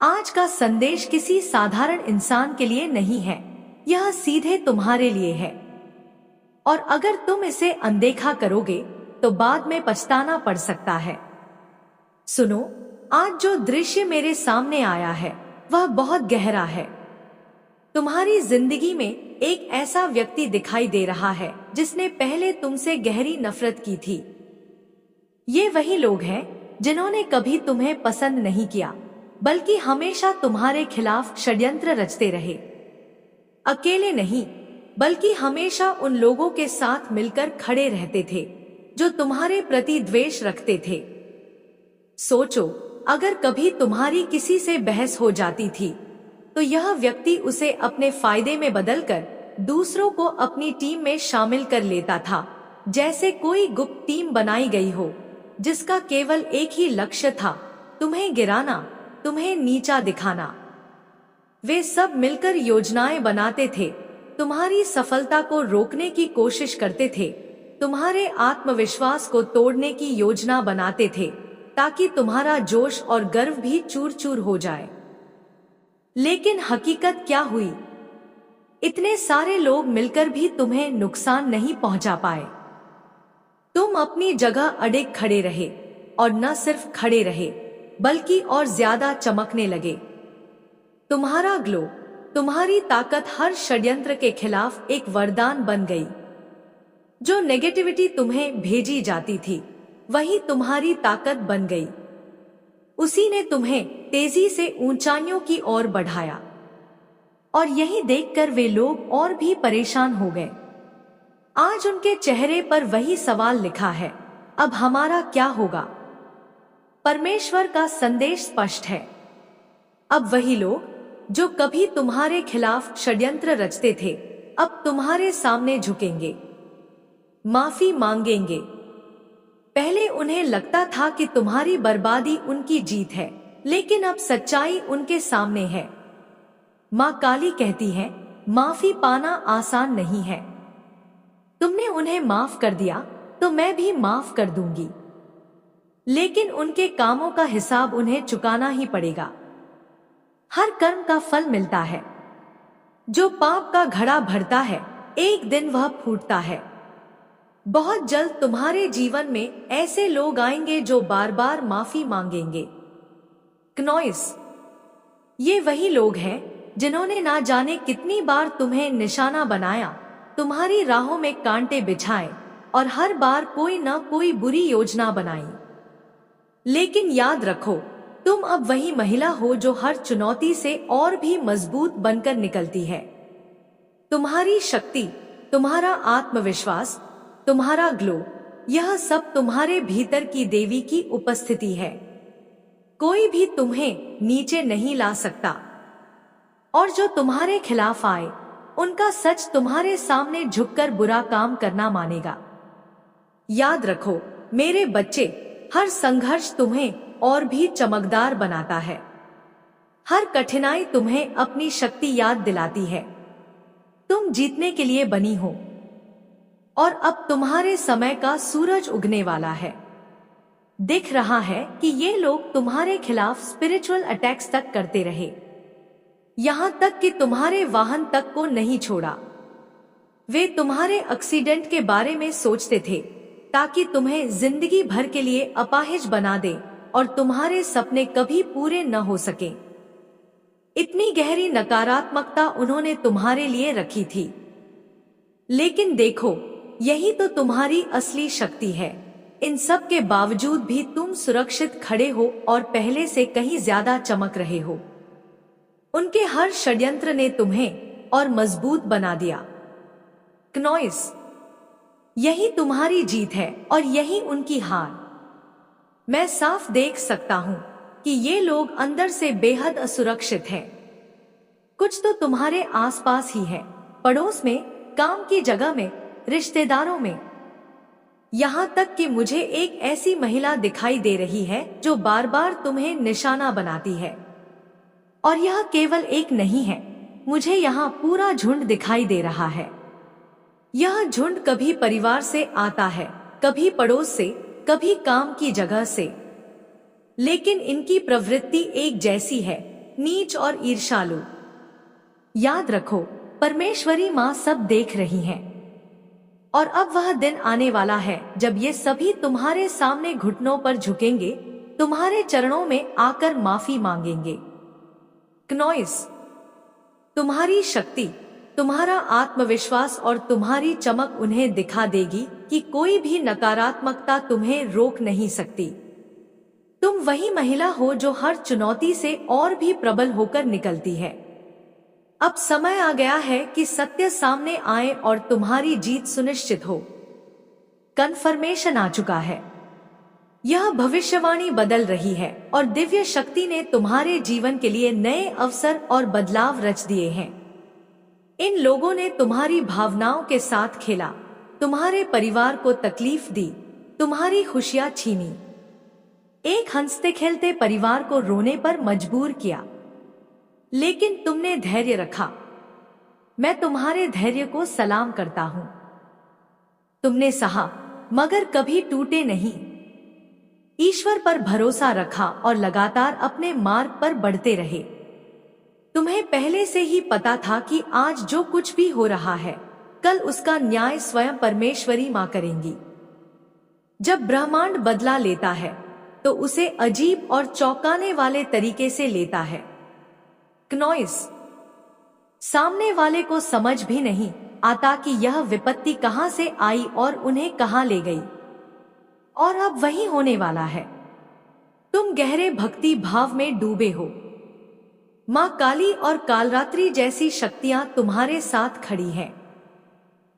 आज का संदेश किसी साधारण इंसान के लिए नहीं है, यह सीधे तुम्हारे लिए है। और अगर तुम इसे अनदेखा करोगे तो बाद में पछताना पड़ सकता है। सुनो, आज जो दृश्य मेरे सामने आया है वह बहुत गहरा है। तुम्हारी जिंदगी में एक ऐसा व्यक्ति दिखाई दे रहा है जिसने पहले तुमसे गहरी नफरत की थी। ये वही लोग हैं जिन्होंने कभी तुम्हें पसंद नहीं किया, बल्कि हमेशा तुम्हारे खिलाफ षड्यंत्र रचते रहे। अकेले नहीं, बल्कि हमेशा उन लोगों के साथ मिलकर खड़े रहते थे जो तुम्हारे प्रति द्वेष रखते थे। सोचो, अगर कभी तुम्हारी किसी से बहस हो जाती थी तो यह व्यक्ति उसे अपने फायदे में बदलकर दूसरों को अपनी टीम में शामिल कर लेता था, जैसे कोई गुप्त टीम बनाई गई हो जिसका केवल एक ही लक्ष्य था, तुम्हें गिराना, तुम्हें नीचा दिखाना। वे सब मिलकर योजनाएं बनाते थे, तुम्हारी सफलता को रोकने की कोशिश करते थे, तुम्हारे आत्मविश्वास को तोड़ने की योजना बनाते थे ताकि तुम्हारा जोश और गर्व भी चूर चूर हो जाए। लेकिन हकीकत क्या हुई? इतने सारे लोग मिलकर भी तुम्हें नुकसान नहीं पहुंचा पाए। तुम अपनी जगह अड़े खड़े रहे, और न सिर्फ खड़े रहे बल्कि और ज्यादा चमकने लगे। तुम्हारा ग्लो, तुम्हारी ताकत हर षड्यंत्र के खिलाफ एक वरदान बन गई। जो नेगेटिविटी तुम्हें भेजी जाती थी वही तुम्हारी ताकत बन गई। उसी ने तुम्हें तेजी से ऊंचाइयों की ओर बढ़ाया। और यही देखकर वे लोग और भी परेशान हो गए। आज उनके चेहरे पर वही सवाल लिखा है, अब हमारा क्या होगा? परमेश्वर का संदेश स्पष्ट है। अब वही लोग जो कभी तुम्हारे खिलाफ षड्यंत्र रचते थे, अब तुम्हारे सामने झुकेंगे, माफी मांगेंगे। पहले उन्हें लगता था कि तुम्हारी बर्बादी उनकी जीत है, लेकिन अब सच्चाई उनके सामने है। माँ काली कहती है, माफी पाना आसान नहीं है। तुमने उन्हें माफ कर दिया तो मैं भी माफ कर दूंगी, लेकिन उनके कामों का हिसाब उन्हें चुकाना ही पड़ेगा। हर कर्म का फल मिलता है। जो पाप का घड़ा भरता है, एक दिन वह फूटता है। बहुत जल्द तुम्हारे जीवन में ऐसे लोग आएंगे जो बार बार माफी मांगेंगे। क्नॉइस, ये वही लोग हैं जिन्होंने ना जाने कितनी बार तुम्हें निशाना बनाया, तुम्हारी राहों में कांटे बिछाए और हर बार कोई न कोई बुरी योजना बनाई। लेकिन याद रखो, तुम अब वही महिला हो जो हर चुनौती से और भी मजबूत बनकर निकलती है। तुम्हारी शक्ति, तुम्हारा आत्मविश्वास, तुम्हारा ग्लो, यह सब तुम्हारे भीतर की देवी की उपस्थिति है। कोई भी तुम्हें नीचे नहीं ला सकता। और जो तुम्हारे खिलाफ आए, उनका सच तुम्हारे सामने झुककर बुरा काम करना मानेगा। याद रखो मेरे बच्चे, हर संघर्ष तुम्हें और भी चमकदार बनाता है। हर कठिनाई तुम्हें अपनी शक्ति याद दिलाती है। तुम जीतने के लिए बनी हो, और अब तुम्हारे समय का सूरज उगने वाला है। दिख रहा है कि ये लोग तुम्हारे खिलाफ स्पिरिचुअल अटैक्स तक करते रहे, यहां तक कि तुम्हारे वाहन तक को नहीं छोड़ा। वे तुम्हारे एक्सीडेंट के बारे में सोचते थे ताकि तुम्हें जिंदगी भर के लिए अपाहिज बना दे और तुम्हारे सपने कभी पूरे न हो सके। इतनी गहरी नकारात्मकता उन्होंने तुम्हारे लिए रखी थी। लेकिन देखो, यही तो तुम्हारी असली शक्ति है। इन सब के बावजूद भी तुम सुरक्षित खड़े हो और पहले से कहीं ज्यादा चमक रहे हो। उनके हर षड्यंत्र ने तुम्हें और मजबूत बना दिया। क्नॉइस, यही तुम्हारी जीत है और यही उनकी हार। मैं साफ देख सकता हूं कि ये लोग अंदर से बेहद असुरक्षित हैं। कुछ तो तुम्हारे आसपास ही है, पड़ोस में, काम की जगह में, रिश्तेदारों में। यहाँ तक कि मुझे एक ऐसी महिला दिखाई दे रही है जो बार बार तुम्हें निशाना बनाती है। और यह केवल एक नहीं है, मुझे यहाँ पूरा झुंड दिखाई दे रहा है। यह झुंड कभी परिवार से आता है, कभी पड़ोस से, कभी काम की जगह से, लेकिन इनकी प्रवृत्ति एक जैसी है। नीच और ईर्ष्यालु। याद रखो, परमेश्वरी माँ सब देख रही हैं। और अब वह दिन आने वाला है जब ये सभी तुम्हारे सामने घुटनों पर झुकेंगे, तुम्हारे चरणों में आकर माफी मांगेंगे। क्नोइस, तुम्हारी शक्ति, तुम्हारा आत्मविश्वास और तुम्हारी चमक उन्हें दिखा देगी कि कोई भी नकारात्मकता तुम्हें रोक नहीं सकती। तुम वही महिला हो जो हर चुनौती से और भी प्रबल होकर निकलती है। अब समय आ गया है कि सत्य सामने आए और तुम्हारी जीत सुनिश्चित हो। कन्फर्मेशन आ चुका है। यह भविष्यवाणी बदल रही है और दिव्य शक्ति ने तुम्हारे जीवन के लिए नए अवसर और बदलाव रच दिए हैं। इन लोगों ने तुम्हारी भावनाओं के साथ खेला, तुम्हारे परिवार को तकलीफ दी, तुम्हारी खुशियां छीनी, एक हंसते खेलते परिवार को रोने पर मजबूर किया। लेकिन तुमने धैर्य रखा। मैं तुम्हारे धैर्य को सलाम करता हूं। तुमने सहा मगर कभी टूटे नहीं। ईश्वर पर भरोसा रखा और लगातार अपने मार्ग पर बढ़ते रहे। तुम्हें पहले से ही पता था कि आज जो कुछ भी हो रहा है, कल उसका न्याय स्वयं परमेश्वरी मां करेंगी। जब ब्रह्मांड बदला लेता है तो उसे अजीब और चौंकाने वाले तरीके से लेता है। क्नोइस, सामने वाले को समझ भी नहीं आता कि यह विपत्ति कहां से आई और उन्हें कहां ले गई, और अब वही होने वाला है। तुम गहरे भक्ति भाव में डूबे हो। मां काली और कालरात्रि जैसी शक्तियां तुम्हारे साथ खड़ी हैं।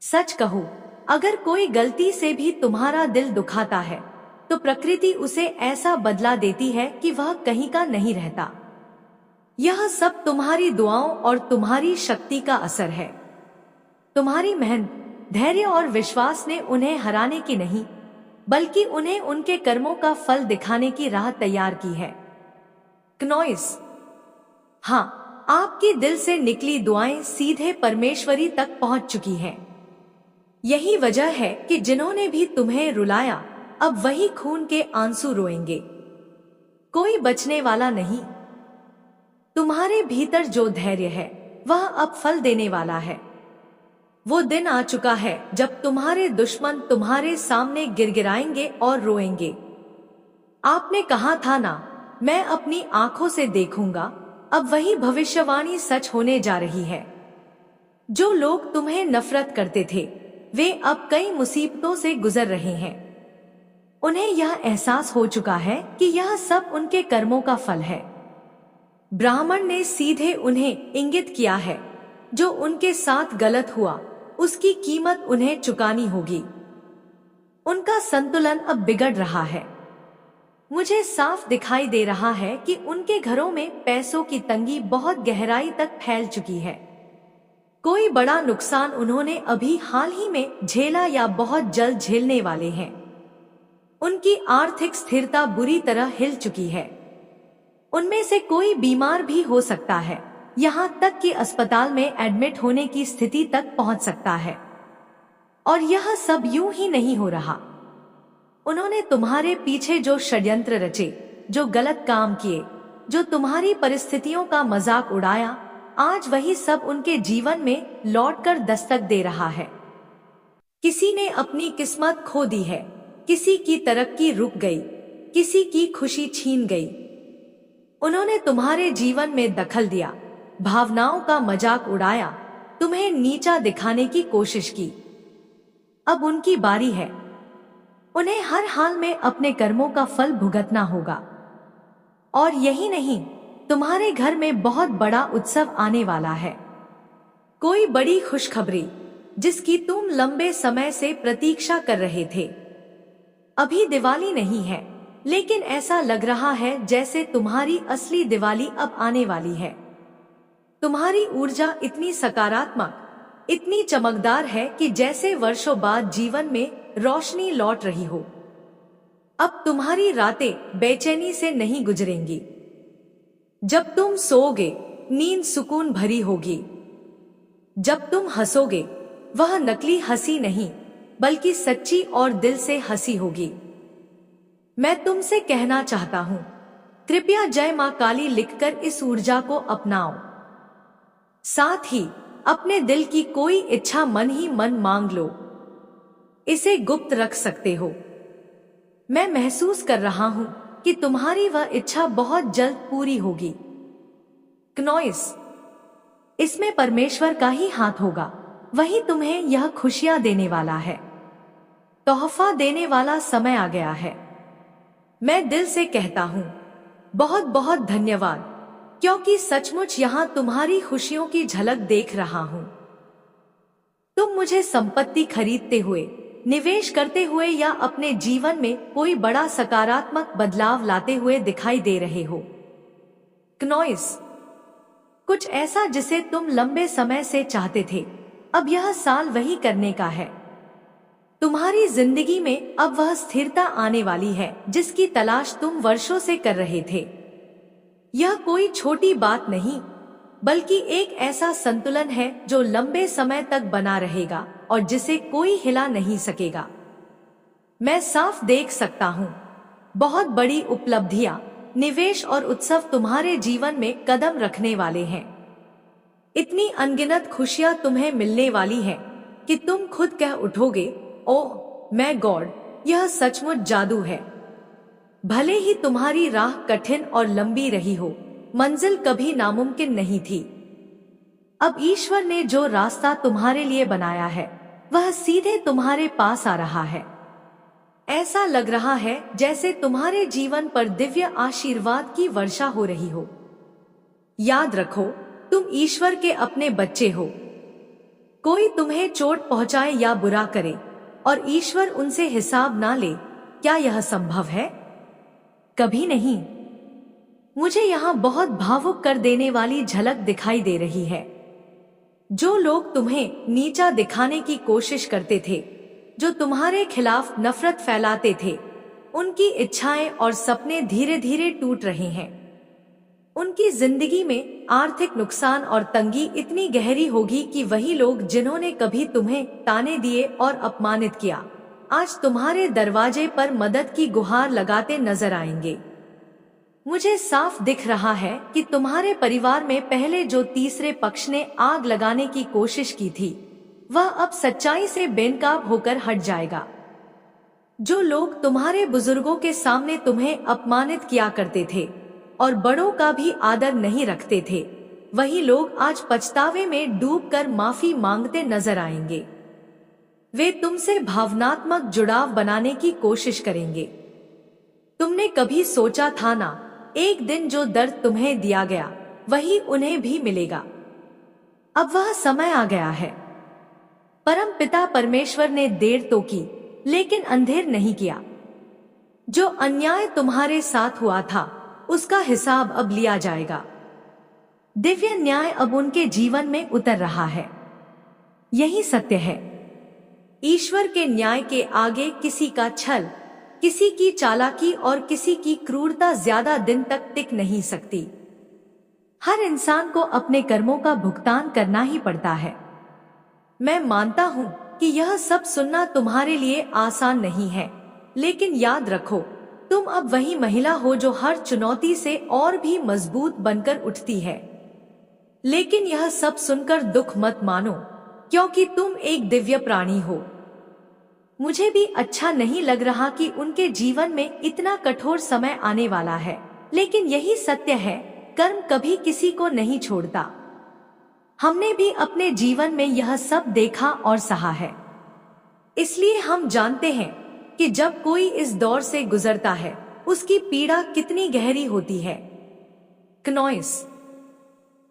सच कहो, अगर कोई गलती से भी तुम्हारा दिल दुखाता है तो प्रकृति उसे ऐसा बदला देती है कि वह कहीं का नहीं रहता। यह सब तुम्हारी दुआओं और तुम्हारी शक्ति का असर है। तुम्हारी मेहनत, धैर्य और विश्वास ने उन्हें हराने की नहीं, बल्कि उन्हें उनके कर्मों का फल दिखाने की राह तैयार की है। क्नोइस, हाँ, आपकी दिल से निकली दुआएं सीधे परमेश्वरी तक पहुंच चुकी हैं। यही वजह है कि जिन्होंने भी तुम्हें रुलाया, अब वही खून के आंसू रोएंगे। कोई बचने वाला नहीं। तुम्हारे भीतर जो धैर्य है, वह अब फल देने वाला है। वो दिन आ चुका है जब तुम्हारे दुश्मन तुम्हारे सामने गिड़गिड़ाएंगे और रोएंगे। आपने कहा था ना, मैं अपनी आंखों से देखूंगा। अब वही भविष्यवाणी सच होने जा रही है। जो लोग तुम्हें नफरत करते थे, वे अब कई मुसीबतों से गुजर रहे हैं। उन्हें यह एहसास हो चुका है कि यह सब उनके कर्मों का फल है। ब्राह्मण ने सीधे उन्हें इंगित किया है, जो उनके साथ गलत हुआ उसकी कीमत उन्हें चुकानी होगी। उनका संतुलन अब बिगड़ रहा है। मुझे साफ दिखाई दे रहा है कि उनके घरों में पैसों की तंगी बहुत गहराई तक फैल चुकी है। कोई बड़ा नुकसान उन्होंने अभी हाल ही में झेला या बहुत जल्द झेलने वाले हैं। उनकी आर्थिक स्थिरता बुरी तरह हिल चुकी है। उनमें से कोई बीमार भी हो सकता है, यहाँ तक कि अस्पताल में एडमिट होने की स्थिति तक पहुंच सकता है। और यह सब यूं ही नहीं हो रहा। उन्होंने तुम्हारे पीछे जो षड्यंत्र रचे, जो गलत काम किए, जो तुम्हारी परिस्थितियों का मजाक उड़ाया, आज वही सब उनके जीवन में लौटकर दस्तक दे रहा है। किसी ने अपनी किस्मत खो दी है, किसी की तरक्की रुक गई, किसी की खुशी छीन गई। उन्होंने तुम्हारे जीवन में दखल दिया, भावनाओं का मजाक उड़ाया, तुम्हें नीचा दिखाने की कोशिश की। अब उनकी बारी है। उन्हें हर हाल में अपने कर्मों का फल भुगतना होगा। और यही नहीं, तुम्हारे घर में बहुत बड़ा उत्सव आने वाला है। कोई बड़ी खुशखबरी जिसकी तुम लंबे समय से प्रतीक्षा कर रहे थे। अभी दिवाली नहीं है, लेकिन ऐसा लग रहा है जैसे तुम्हारी असली दिवाली अब आने वाली है। तुम्हारी ऊर्जा इतनी सकारात्मक, इतनी चमकदार है कि जैसे वर्षों बाद जीवन में रोशनी लौट रही हो। अब तुम्हारी रातें बेचैनी से नहीं गुजरेंगी। जब तुम सोओगे, नींद सुकून भरी होगी। जब तुम हंसोगे, वह नकली हंसी नहीं, बल्कि सच्ची और दिल से हंसी होगी। मैं तुमसे कहना चाहता हूँ, कृपया जय मां काली लिखकर इस ऊर्जा को अपनाओ। साथ ही अपने दिल की कोई इच्छा मन ही मन मांग लो। इसे गुप्त रख सकते हो। मैं महसूस कर रहा हूं कि तुम्हारी वह इच्छा बहुत जल्द पूरी होगी। क्नॉइस, इसमें परमेश्वर का ही हाथ होगा। वही तुम्हें यह खुशियां देने वाला है। तोहफा देने वाला समय आ गया है। मैं दिल से कहता हूं बहुत बहुत धन्यवाद, क्योंकि सचमुच यहां तुम्हारी खुशियों की झलक देख रहा हूं। तुम मुझे संपत्ति खरीदते हुए, निवेश करते हुए या अपने जीवन में कोई बड़ा सकारात्मक बदलाव लाते हुए दिखाई दे रहे हो। क्नॉइस, कुछ ऐसा जिसे तुम लंबे समय से चाहते थे, अब यह साल वही करने का है। तुम्हारी जिंदगी में अब वह स्थिरता आने वाली है जिसकी तलाश तुम वर्षों से कर रहे थे। यह कोई छोटी बात नहीं, बल्कि एक ऐसा संतुलन है जो लंबे समय तक बना रहेगा और जिसे कोई हिला नहीं सकेगा। मैं साफ देख सकता हूँ बहुत बड़ी उपलब्धियां, निवेश और उत्सव तुम्हारे जीवन में कदम रखने वाले हैं। इतनी अनगिनत खुशियां तुम्हें मिलने वाली हैं कि तुम खुद कह उठोगे, ओह मैं गॉड, यह सचमुच जादू है। भले ही तुम्हारी राह कठिन और लंबी रही हो, मंजिल कभी नामुमकिन नहीं थी। अब ईश्वर ने जो रास्ता तुम्हारे लिए बनाया है वह सीधे तुम्हारे पास आ रहा है। ऐसा लग रहा है जैसे तुम्हारे जीवन पर दिव्य आशीर्वाद की वर्षा हो रही हो। याद रखो, तुम ईश्वर के अपने बच्चे हो। कोई तुम्हें चोट पहुंचाए या बुरा करे और ईश्वर उनसे हिसाब ना ले, क्या यह संभव है? कभी नहीं। मुझे यहाँ बहुत भावुक कर देने वाली झलक दिखाई दे रही है। जो लोग तुम्हें नीचा दिखाने की कोशिश करते थे, जो तुम्हारे खिलाफ नफरत फैलाते थे, उनकी इच्छाएं और सपने धीरे धीरे टूट रहे हैं। उनकी जिंदगी में आर्थिक नुकसान और तंगी इतनी गहरी होगी कि वही लोग जिन्होंने कभी तुम्हें ताने दिए और अपमानित किया, आज तुम्हारे दरवाजे पर मदद की गुहार लगाते नजर आएंगे। मुझे साफ दिख रहा है कि तुम्हारे परिवार में पहले जो तीसरे पक्ष ने आग लगाने की कोशिश की थी, वह अब सच्चाई से बेनकाब होकर हट जाएगा। जो लोग तुम्हारे बुजुर्गों के सामने तुम्हें अपमानित किया करते थे और बड़ों का भी आदर नहीं रखते थे, वही लोग आज पछतावे में डूबकर माफी मांगते नजर आएंगे। वे तुमसे भावनात्मक जुड़ाव बनाने की कोशिश करेंगे। तुमने कभी सोचा था ना, एक दिन जो दर्द तुम्हें दिया गया वही उन्हें भी मिलेगा। अब वह समय आ गया है। परम पिता परमेश्वर ने देर तो की, लेकिन अंधेर नहीं किया। जो अन्याय तुम्हारे साथ हुआ था उसका हिसाब अब लिया जाएगा। दिव्य न्याय अब उनके जीवन में उतर रहा है। यही सत्य है। ईश्वर के न्याय के आगे किसी का छल, किसी की चालाकी और किसी की क्रूरता ज्यादा दिन तक टिक नहीं सकती। हर इंसान को अपने कर्मों का भुगतान करना ही पड़ता है। मैं मानता हूँ कि यह सब सुनना तुम्हारे लिए आसान नहीं है, लेकिन याद रखो, तुम अब वही महिला हो जो हर चुनौती से और भी मजबूत बनकर उठती है। लेकिन यह सब सुनकर दुख मत मानो, क्योंकि तुम एक दिव्य प्राणी हो। मुझे भी अच्छा नहीं लग रहा कि उनके जीवन में इतना कठोर समय आने वाला है, लेकिन यही सत्य है, कर्म कभी किसी को नहीं छोड़ता। हमने भी अपने जीवन में यह सब देखा और सहा है। इसलिए हम जानते हैं कि जब कोई इस दौर से गुजरता है, उसकी पीड़ा कितनी गहरी होती है। क्नॉइस,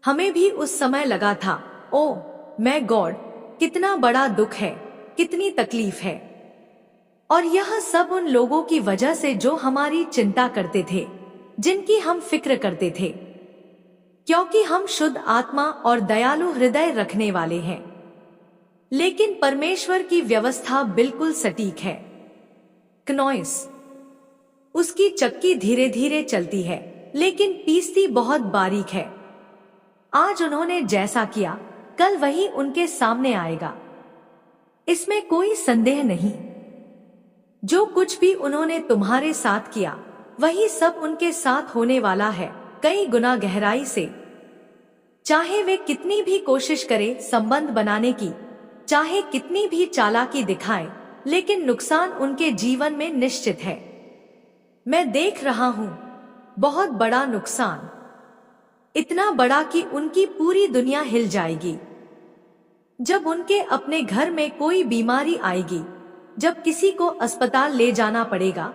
हमें भी उस समय लगा था, ओ मैं गॉड, कितना बड़ा दुख है, कितनी तकलीफ है। और यह सब उन लोगों की वजह से जो हमारी चिंता करते थे, जिनकी हम फिक्र करते थे, क्योंकि हम शुद्ध आत्मा और दयालु हृदय रखने वाले हैं। लेकिन परमेश्वर की व्यवस्था बिल्कुल सटीक है। क्नॉइस, उसकी चक्की धीरे धीरे चलती है, लेकिन पीसती बहुत बारीक है। आज उन्होंने जैसा किया, कल वही उनके सामने आएगा। इसमें कोई संदेह नहीं। जो कुछ भी उन्होंने तुम्हारे साथ किया, वही सब उनके साथ होने वाला है, कई गुना गहराई से। चाहे वे कितनी भी कोशिश करें संबंध बनाने की, चाहे कितनी भी चालाकी दिखाएं, लेकिन नुकसान उनके जीवन में निश्चित है। मैं देख रहा हूं, बहुत बड़ा नुकसान, इतना बड़ा कि उनकी पूरी दुनिया हिल जाएगी। जब उनके अपने घर में कोई बीमारी आएगी, जब किसी को अस्पताल ले जाना पड़ेगा,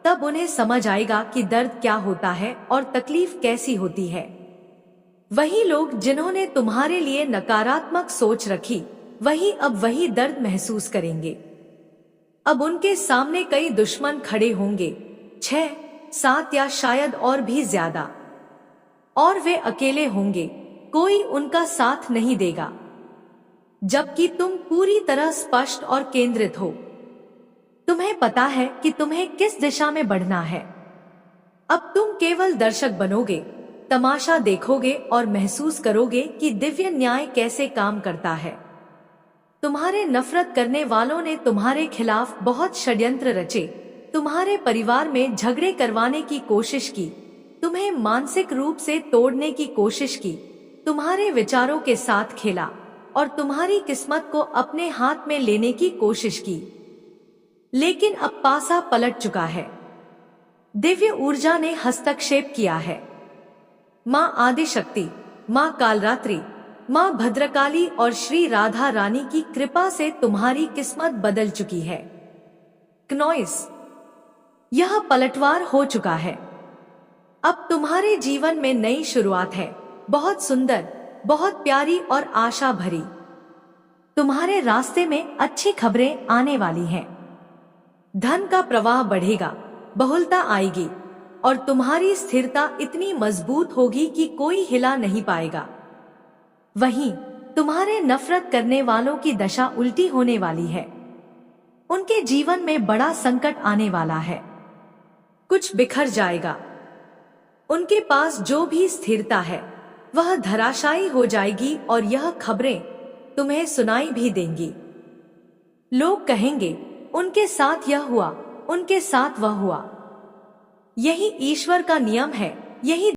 तब उन्हें समझ आएगा कि दर्द क्या होता है और तकलीफ कैसी होती है। वही लोग जिन्होंने तुम्हारे लिए नकारात्मक सोच रखी, वही अब वही दर्द महसूस करेंगे। अब उनके सामने कई दुश्मन खड़े होंगे, 6, 7 या शायद और भी ज्यादा, और वे अकेले होंगे, कोई उनका साथ नहीं देगा। जबकि तुम पूरी तरह स्पष्ट और केंद्रित हो। तुम्हें पता है कि तुम्हें किस दिशा में बढ़ना है। अब तुम केवल दर्शक बनोगे, तमाशा देखोगे और महसूस करोगे कि दिव्य न्याय कैसे काम करता है। तुम्हारे नफरत करने वालों ने तुम्हारे खिलाफ बहुत षड्यंत्र रचे, तुम्हारे परिवार में झगड़े करवाने की कोशिश की, तुम्हें मानसिक रूप से तोड़ने की कोशिश की, तुम्हारे विचारों के साथ खेला और तुम्हारी किस्मत को अपने हाथ में लेने की कोशिश की। लेकिन अब पासा पलट चुका है। दिव्य ऊर्जा ने हस्तक्षेप किया है। माँ आदिशक्ति, माँ कालरात्रि, माँ भद्रकाली और श्री राधा रानी की कृपा से तुम्हारी किस्मत बदल चुकी है। क्नॉइस, यह पलटवार हो चुका है। अब तुम्हारे जीवन में नई शुरुआत है, बहुत सुंदर, बहुत प्यारी और आशा भरी। तुम्हारे रास्ते में अच्छी खबरें आने वाली हैं। धन का प्रवाह बढ़ेगा, बहुलता आएगी और तुम्हारी स्थिरता इतनी मजबूत होगी कि कोई हिला नहीं पाएगा। वहीं तुम्हारे नफरत करने वालों की दशा उल्टी होने वाली है। उनके जीवन में बड़ा संकट आने वाला है, कुछ बिखर जाएगा। उनके पास जो भी स्थिरता है वह धराशायी हो जाएगी और यह खबरें तुम्हें सुनाई भी देंगी। लोग कहेंगे, उनके साथ यह हुआ, उनके साथ वह हुआ। यही ईश्वर का नियम है, यही